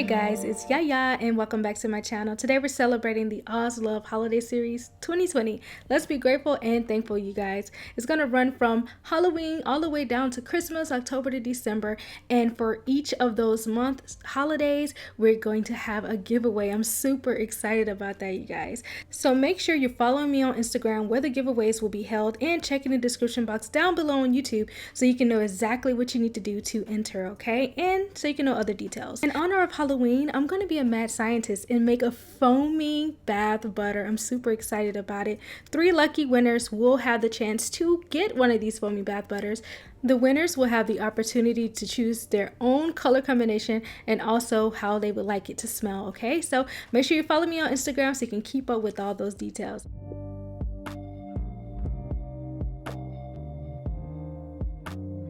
Hey guys, it's Yaya and welcome back to my channel. Today we're celebrating the OSLOVE Holiday Series 2020. Let's be grateful and thankful, you guys. It's going to run from Halloween all the way down to Christmas, October to December. And for each of those months, holidays, we're going to have a giveaway. I'm super excited about that, you guys. So make sure you're following me on Instagram where the giveaways will be held and check in the description box down below on YouTube so you can know exactly what you need to do to enter, okay? And so you can know other details. In honor of Halloween, I'm going to be a mad scientist and make a foaming bath butter. I'm super excited about it. 3 lucky winners will have the chance to get one of these foaming bath butters. The winners will have the opportunity to choose their own color combination and also how they would like it to smell, okay? So make sure you follow me on Instagram so you can keep up with all those details.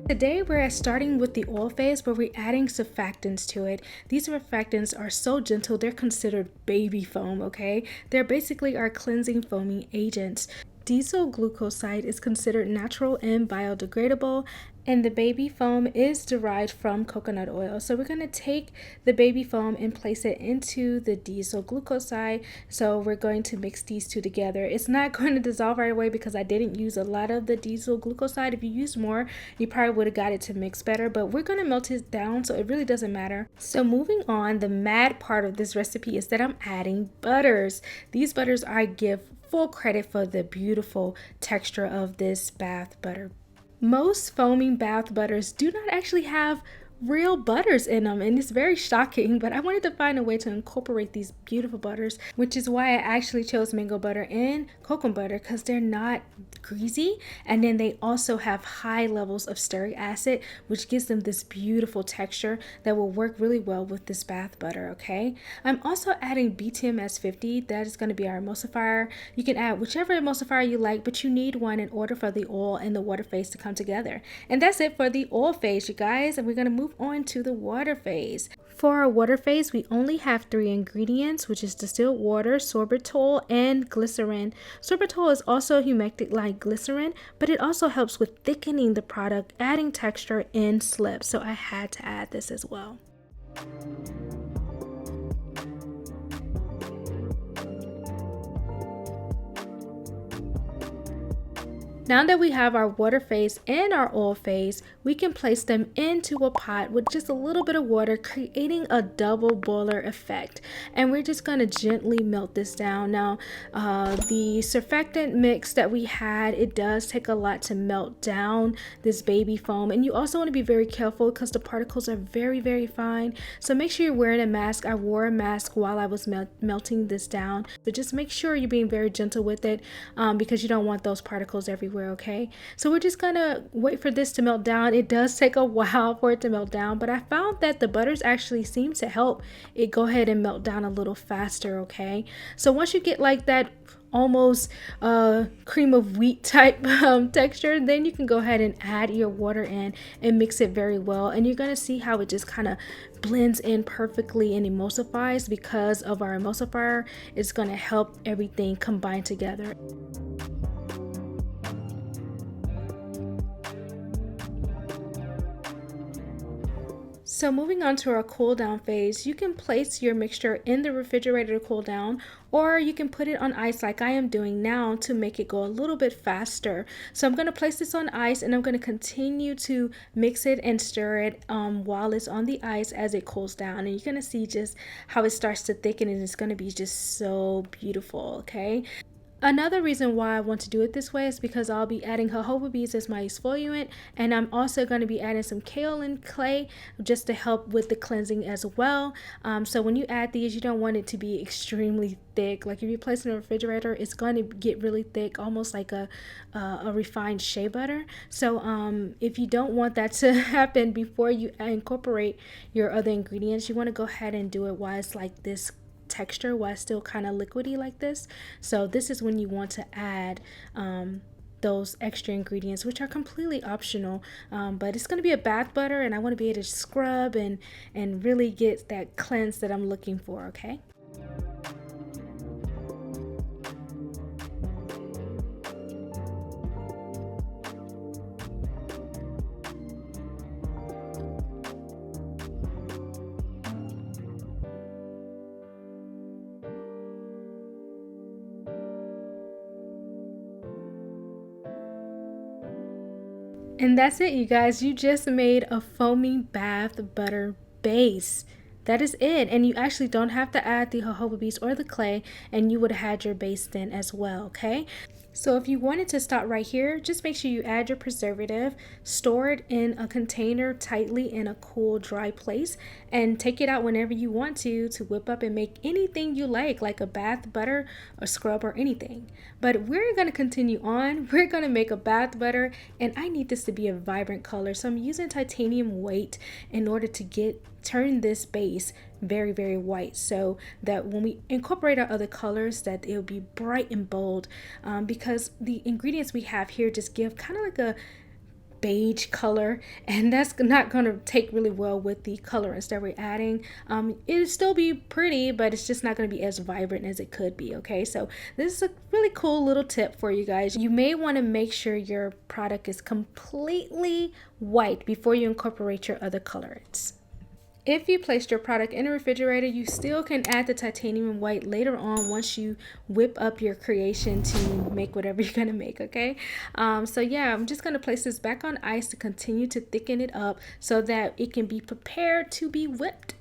Today we're starting with the oil phase where we're adding surfactants to it. These surfactants are so gentle, they're considered baby foam, okay? They're basically our cleansing foaming agents. Diesel glucoside is considered natural and biodegradable, and the baby foam is derived from coconut oil. So we're going to take the baby foam and place it into the diesel glucoside. So we're going to mix these two together. It's not going to dissolve right away because I didn't use a lot of the diesel glucoside. If you used more, you probably would have got it to mix better, but we're going to melt it down so it really doesn't matter. So moving on, the mad part of this recipe is that I'm adding butters. These butters I give full credit for the beautiful texture of this bath butter. Most foaming bath butters do not actually have real butters in them, and it's very shocking, but I wanted to find a way to incorporate these beautiful butters, which is why I actually chose mango butter and coconut butter, because they're not greasy, and then they also have high levels of stearic acid, which gives them this beautiful texture that will work really well with this bath butter, okay? I'm also adding BTMS 50. That is going to be our emulsifier. You can add whichever emulsifier you like, but you need one in order for the oil and the water phase to come together. And that's it for the oil phase, you guys, and we're going to move on to the water phase. For our water phase, we only have 3 ingredients, which is distilled water, sorbitol, and glycerin. Sorbitol is also humectant like glycerin, but it also helps with thickening the product, adding texture and slip. So I had to add this as well. Now that we have our water phase and our oil phase, we can place them into a pot with just a little bit of water, creating a double boiler effect. And we're just going to gently melt this down. Now, the surfactant mix that we had, it does take a lot to melt down this baby foam. And you also want to be very careful because the particles are very, very fine. So make sure you're wearing a mask. I wore a mask while I was melting this down. But just make sure you're being very gentle with it because you don't want those particles everywhere. Okay, so we're just gonna wait for this to melt down. It does take a while for it to melt down, but I found that the butters actually seem to help it go ahead and melt down a little faster. Okay, so once you get like that almost cream of wheat type texture, then you can go ahead and add your water in and mix it very well, and you're gonna see how it just kind of blends in perfectly and emulsifies. Because of our emulsifier, it's gonna help everything combine together. So moving on to our cool down phase, you can place your mixture in the refrigerator to cool down, or you can put it on ice like I am doing now to make it go a little bit faster. So I'm going to place this on ice and I'm going to continue to mix it and stir it while it's on the ice as it cools down. And you're going to see just how it starts to thicken, and it's going to be just so beautiful, okay? Another reason why I want to do it this way is because I'll be adding jojoba beads as my exfoliant, and I'm also going to be adding some kaolin clay just to help with the cleansing as well. So when you add these, you don't want it to be extremely thick. Like if you place it in the refrigerator, it's going to get really thick, almost like a refined shea butter. So if you don't want that to happen before you incorporate your other ingredients, you want to go ahead and do it while it's like this texture, while it's still kind of liquidy like this. So this is when you want to add those extra ingredients, which are completely optional, but it's going to be a bath butter, and I want to be able to scrub and really get that cleanse that I'm looking for. Okay. And that's it, you guys. You just made a foaming bath butter base. That is it. And you actually don't have to add the jojoba beads or the clay, and you would have had your base then as well, okay? So if you wanted to stop right here, just make sure you add your preservative, store it in a container tightly in a cool, dry place, and take it out whenever you want to whip up and make anything you like a bath butter, a scrub, or anything. But we're going to continue on. We're going to make a bath butter, and I need this to be a vibrant color. So I'm using titanium white in order to turn this base very white, so that when we incorporate our other colors that it'll be bright and bold, because the ingredients we have here just give kind of like a beige color, and that's not going to take really well with the colorants that we're adding. It'll still be pretty, but it's just not going to be as vibrant as it could be. Okay, so this is a really cool little tip for you guys. You may want to make sure your product is completely white before you incorporate your other colorants. If you placed your product in a refrigerator, you still can add the titanium white later on once you whip up your creation to make whatever you're gonna make, okay? So yeah, I'm just gonna place this back on ice to continue to thicken it up so that it can be prepared to be whipped.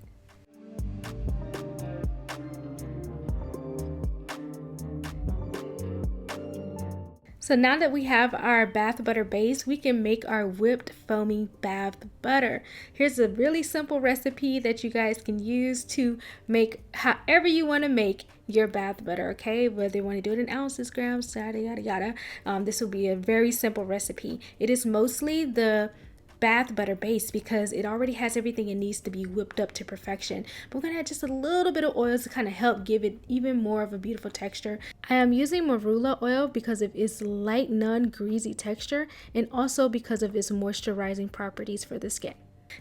So now that we have our bath butter base, we can make our whipped foamy bath butter. Here's a really simple recipe that you guys can use to make however you want to make your bath butter, okay? Whether you want to do it in ounces, grams, yada yada. This will be a very simple recipe. It is mostly the bath butter base because it already has everything it needs to be whipped up to perfection. But we're gonna add just a little bit of oil to kind of help give it even more of a beautiful texture. I am using marula oil because of its light, non-greasy texture, and also because of its moisturizing properties for the skin.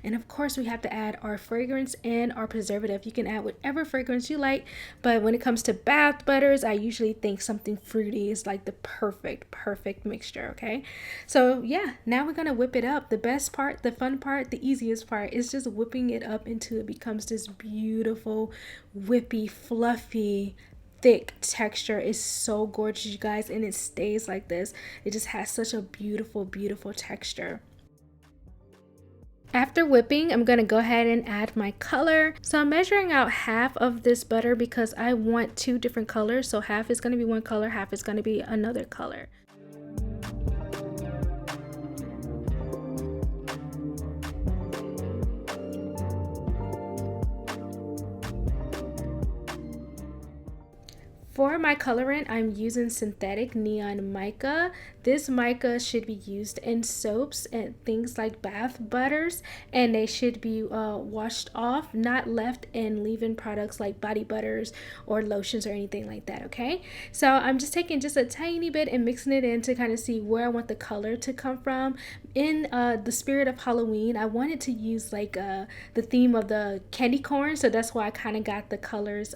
And of course, we have to add our fragrance and our preservative. You can add whatever fragrance you like, but when it comes to bath butters, I usually think something fruity is like the perfect mixture, okay? So yeah, now we're gonna whip it up. The best part, the fun part, the easiest part is just whipping it up until it becomes this beautiful, whippy, fluffy, thick texture. Is so gorgeous, you guys, and it stays like this. It just has such a beautiful texture. After whipping, I'm going to go ahead and add my color. So I'm measuring out half of this butter because I want two different colors. So half is going to be one color, half is going to be another color. For my colorant, I'm using synthetic neon mica. This mica should be used in soaps and things like bath butters, and they should be washed off, not left in leave-in products like body butters or lotions or anything like that, okay? So I'm just taking just a tiny bit and mixing it in to kind of see where I want the color to come from. In the spirit of Halloween, I wanted to use like the theme of the candy corn, so that's why I kind of got the colors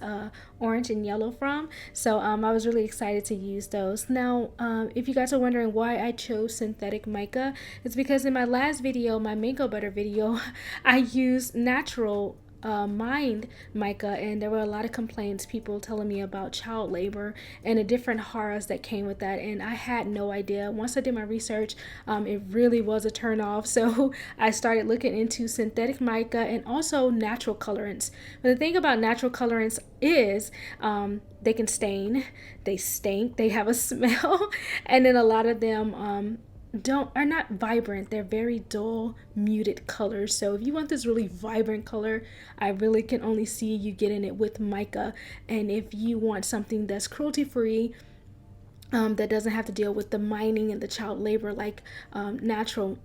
orange and yellow from. So I was really excited to use those. Now, if you guys are wondering why I chose synthetic mica, it's because in my last video, my mango butter video, I used natural mined mica, and there were a lot of complaints, people telling me about child labor and the different horrors that came with that, and I had no idea. Once I did my research, it really was a turn off. So I started looking into synthetic mica and also natural colorants. But the thing about natural colorants is they can stain, they stink, they have a smell, and then a lot of them are not vibrant. They're very dull, muted colors. So if you want this really vibrant color, I really can only see you getting it with mica. And if you want something that's cruelty free, that doesn't have to deal with the mining and the child labor like natural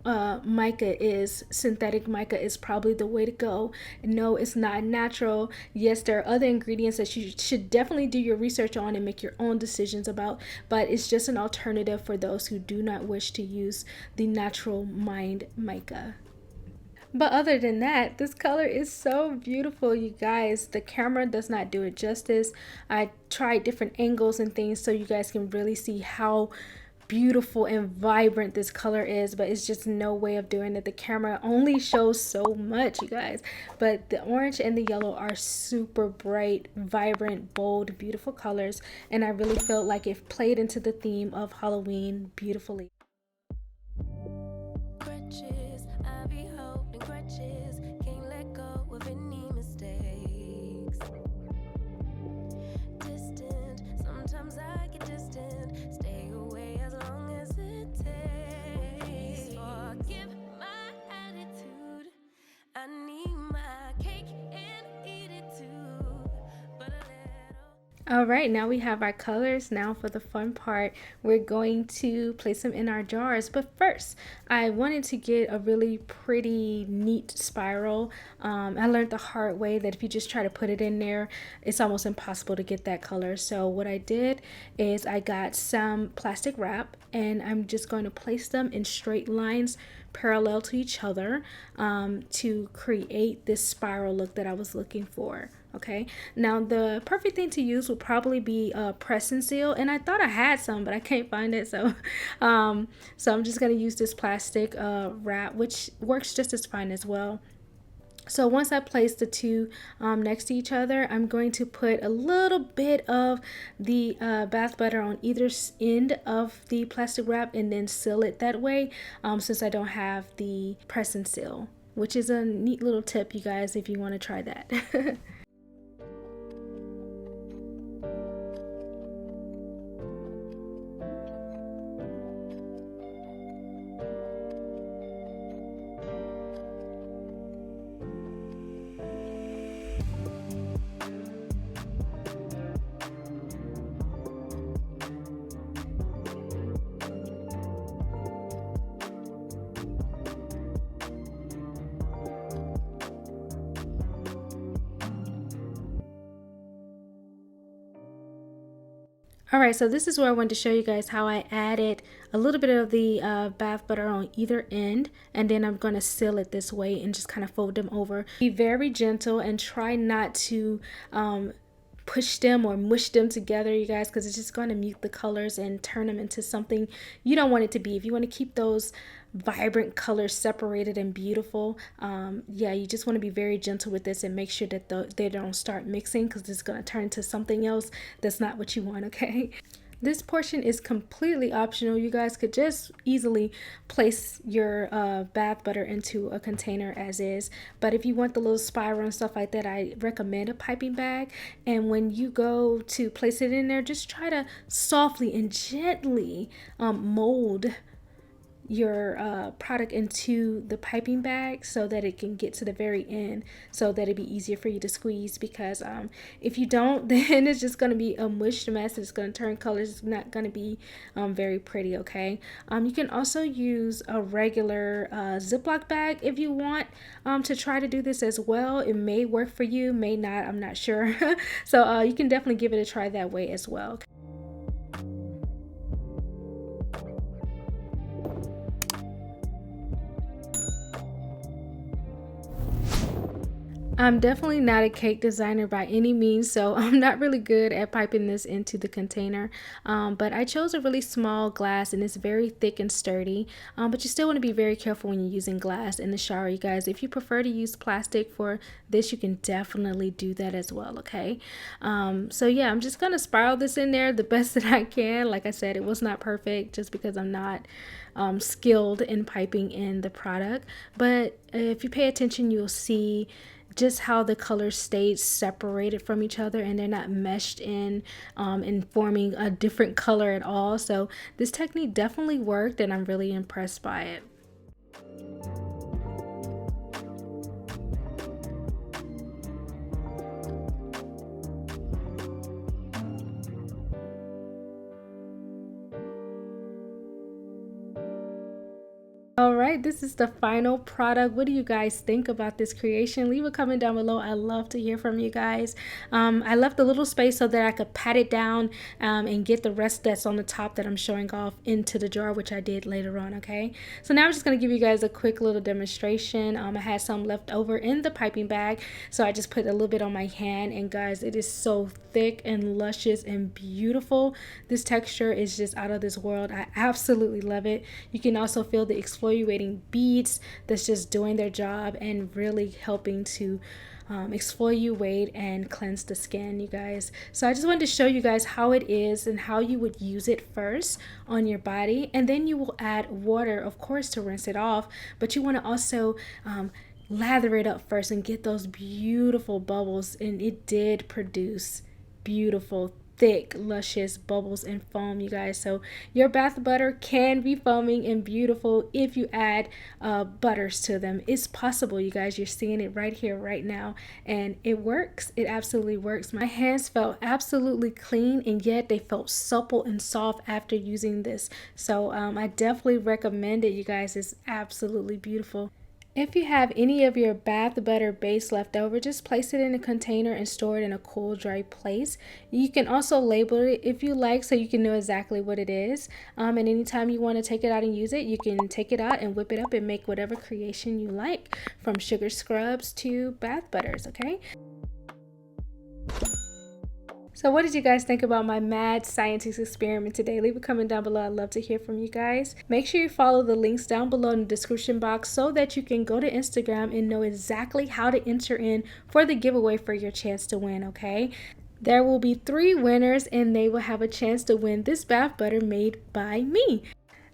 mica is, synthetic mica is probably the way to go. No, it's not natural. Yes, there are other ingredients that you should definitely do your research on and make your own decisions about, but it's just an alternative for those who do not wish to use the natural mined mica. But other than that, this color is so beautiful, you guys. The camera does not do it justice. I tried different angles and things so you guys can really see how beautiful and vibrant this color is, but it's just no way of doing it. The camera only shows so much, you guys. But the orange and the yellow are super bright, vibrant, bold, beautiful colors, and I really felt like it played into the theme of Halloween beautifully. crutches. I be holding crutches. Can't let go of any mistakes. Distant, sometimes I get distant. Stay away as long as it takes. Forgive my attitude. I need my cake and eat it too. But a little. All right, now we have our colors. Now for the fun part, we're going to place them in our jars. But first, I wanted to get a really pretty, neat spiral. I learned the hard way that if you just try to put it in there, it's almost impossible to get that color. So what I did is I got some plastic wrap and I'm just going to place them in straight lines parallel to each other to create this spiral look that I was looking for. Okay, now the perfect thing to use would probably be press and seal, and I thought I had some but I can't find it, so I'm just going to use this plastic wrap, which works just as fine as well. So once I place the two next to each other, I'm going to put a little bit of the bath butter on either end of the plastic wrap and then seal it that way, since I don't have the press and seal, which is a neat little tip, you guys, if you want to try that. Alright, so this is where I wanted to show you guys how I added a little bit of the bath butter on either end, and then I'm going to seal it this way and just kind of fold them over. Be very gentle and try not to push them or mush them together, you guys, because it's just going to mute the colors and turn them into something you don't want it to be. If you want to keep those vibrant colors separated and beautiful, yeah, you just want to be very gentle with this and make sure that they don't start mixing, because it's going to turn into something else that's not what you want. Okay, this portion is completely optional. You guys could just easily place your bath butter into a container as is. But if you want the little spiral and stuff like that, I recommend a piping bag. And when you go to place it in there, just try to softly and gently mold your product into the piping bag so that it can get to the very end, so that it'd be easier for you to squeeze, because if you don't, then it's just going to be a mushed mess. It's going to turn colors. It's not going to be very pretty. Okay, you can also use a regular Ziploc bag if you want to try to do this as well. It may work for you, may not, I'm not sure. So you can definitely give it a try that way as well. I'm definitely not a cake designer by any means, so I'm not really good at piping this into the container, but I chose a really small glass and it's very thick and sturdy, but you still want to be very careful when you're using glass in the shower, you guys. If you prefer to use plastic for this, you can definitely do that as well. Okay, so yeah, I'm just gonna spiral this in there the best that I can. Like I said, it was not perfect just because I'm not skilled in piping in the product, but if you pay attention, you'll see just how the colors stayed separated from each other and they're not meshed in and forming a different color at all. So this technique definitely worked and I'm really impressed by it. All right, this is the final product. What do you guys think about this creation? Leave a comment down below. I love to hear from you guys. I left a little space so that I could pat it down and get the rest that's on the top that I'm showing off into the jar, which I did later on. Okay, so now I'm just going to give you guys a quick little demonstration. I had some left over in the piping bag, so I just put a little bit on my hand, and guys, it is so thick and luscious and beautiful. This texture is just out of this world. I absolutely love it. You can also feel the exfoliating beads that's just doing their job and really helping to exfoliate and cleanse the skin, you guys. So I just wanted to show you guys how it is and how you would use it first on your body, and then you will add water, of course, to rinse it off, but you want to also lather it up first and get those beautiful bubbles. And it did produce beautiful, thick, luscious bubbles and foam, you guys. So your bath butter can be foaming and beautiful if you add butters to them. It's possible, you guys. You're seeing it right here, right now, and it works. It absolutely works. My hands felt absolutely clean, and yet they felt supple and soft after using this. So I definitely recommend it, you guys. It's absolutely beautiful. If you have any of your bath butter base left over, just place it in a container and store it in a cool, dry place. You can also label it if you like, so you can know exactly what it is. And anytime you want to take it out and use it, you can take it out and whip it up and make whatever creation you like, from sugar scrubs to bath butters, okay? So what did you guys think about my mad scientist experiment today? Leave a comment down below. I'd love to hear from you guys. Make sure you follow the links down below in the description box so that you can go to Instagram and know exactly how to enter in for the giveaway for your chance to win, okay? There will be 3 winners, and they will have a chance to win this bath butter made by me.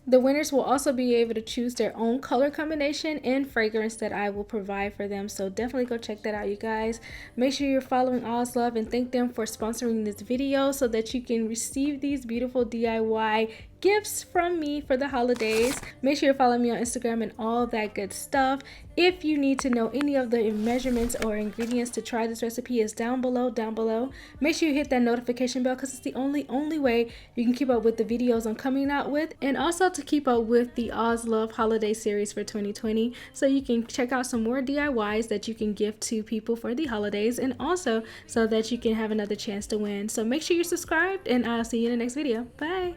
The winners will also be able to choose their own color combination and fragrance that I will provide for them. So definitely go check that out, you guys. Make sure you're following OSLOVE and thank them for sponsoring this video so that you can receive these beautiful DIY gifts from me for the holidays. Make sure you follow me on Instagram and all that good stuff. If you need to know any of the measurements or ingredients to try this recipe, is down below. Make sure you hit that notification bell, because it's the only way you can keep up with the videos I'm coming out with, and also to keep up with the OSLOVE holiday series for 2020, so you can check out some more DIYs that you can gift to people for the holidays, and also so that you can have another chance to win. So make sure you're subscribed, and I'll see you in the next video. Bye.